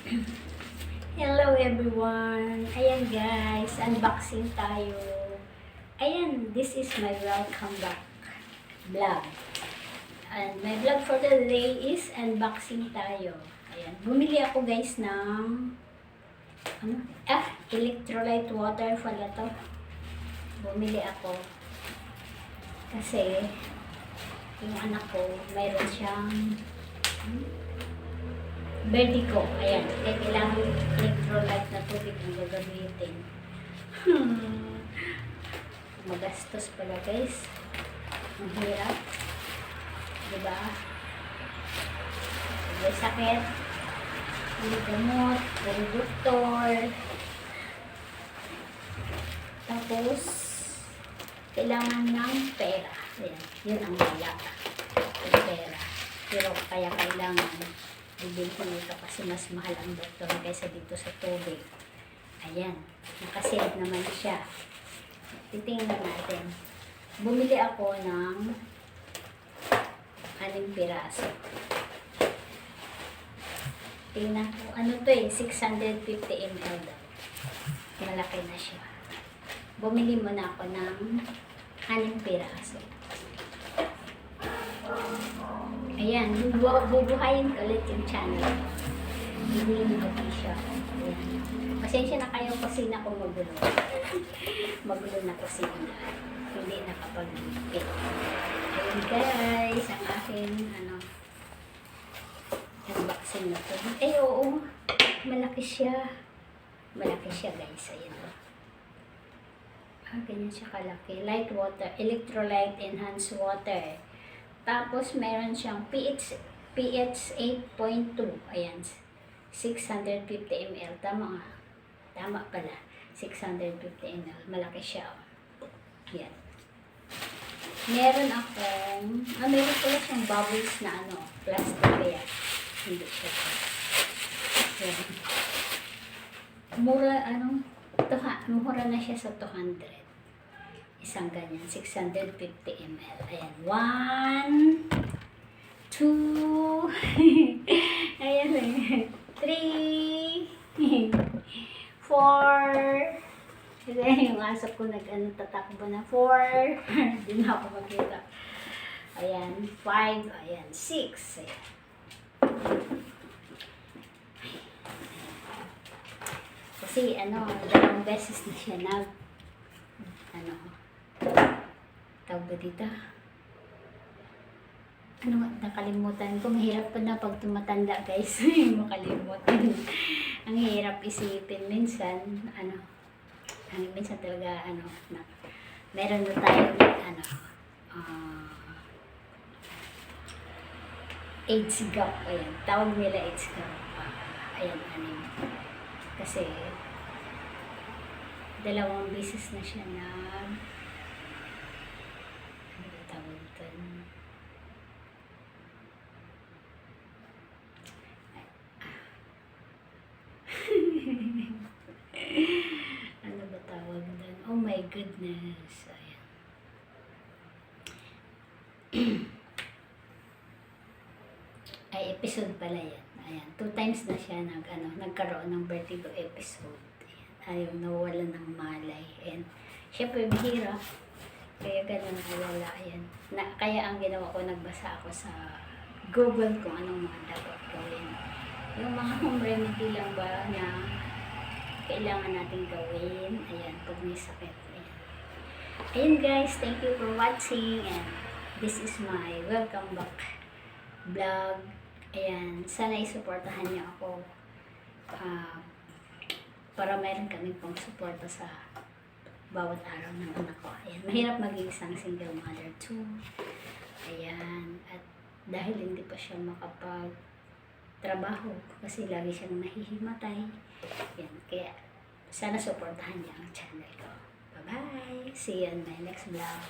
Hello everyone! Ayan guys, unboxing tayo. Ayan, this is my welcome back vlog. And my vlog for today is unboxing tayo. Ayan, bumili ako guys ng electrolyte water pala to. Bumili ako kasi yung anak ko mayroon siyang vertigo. Ayan. Kaya kailangan electrolyte na tubig ang gagamitin. Magastos pala guys. Ang hirap. Diba? May sakit. May gamot. May doktor. Tapos, kailangan ng pera. Ayan. Yun ang wala. Yung pera. Pero kaya kailangan bibili ko nito kasi mas mahal ang doktor kaysa dito sa tubig. Ayan. Nakasave naman siya. Titingnan natin. Bumili ako ng 6 piraso. Tingnan ko. Ano to eh? 650 ml daw. Malaki na siya. Bumili muna ako ng 6 piraso. Ayan, bubuhayin ko ulit yung channel. Bibili ko siya. Ayan. Pasensya na kayo kasi na ako magulo. Magulo na kasi hindi nakapag-bit. Ayan guys, ang aking unboxing na to. Ay oo, malaki siya. Malaki siya guys. Ayan o. Ganyan siya kalaki. Light water, electrolyte enhanced water. Tapos, meron siyang pH 8.2. Ayan. 650 ml. Tama nga. Tama pala. 650 ml. Malaki siya. Ayan. Meron akong, meron pala siyang bubbles na plastic kaya. Hindi siya. Ayan. Mura, mura na siya sa 200. Isang ganyan, 650 ml. Ayan, 1, 2, ayan, 3, 4, ayan, yung aso ko tatakbo na 4, hindi na ako makita. Ayan, 5, ayan, 6, ayan. Kasi, dalawang beses na siya tawag ba dito? Nakalimutan ko. Mahirap pa na pag tumatanda guys. Makalimutan. Ang hirap isipin minsan. Minsan talaga, meron na tayo age gap. Ayan. Tawag nila age gap. Ayan, kasi, dalawang beses na siya na tawag doon? Ano ba tawag doon? Oh my goodness. Ayan. Ay, episode pala yan. Ayan. 2 times na siya nagkaroon ng vertigo episode. Ayaw nawalan ng malay. And, syempre, bihira. Kaya ganun alala. Ayan. Kaya ang ginawa ko, nagbasa ako sa Google kung anong mga dapat gawin. Yung mga home remedy lang ba na kailangan natin gawin. Ayan, pag may sakit. Ayan. Ayan guys, thank you for watching. And this is my welcome back vlog. Ayan, sana isuportahan niyo ako. Para mayroon kami pong suporta sa bawat araw ng anak ko. Ayan. Mahirap maging isang single mother too. Ayan. At dahil hindi pa siya makapag-trabaho kasi lagi siyang nahihimatay. Ayan. Kaya sana suportahan niya ang channel ko. Bye-bye! See you in my next vlog.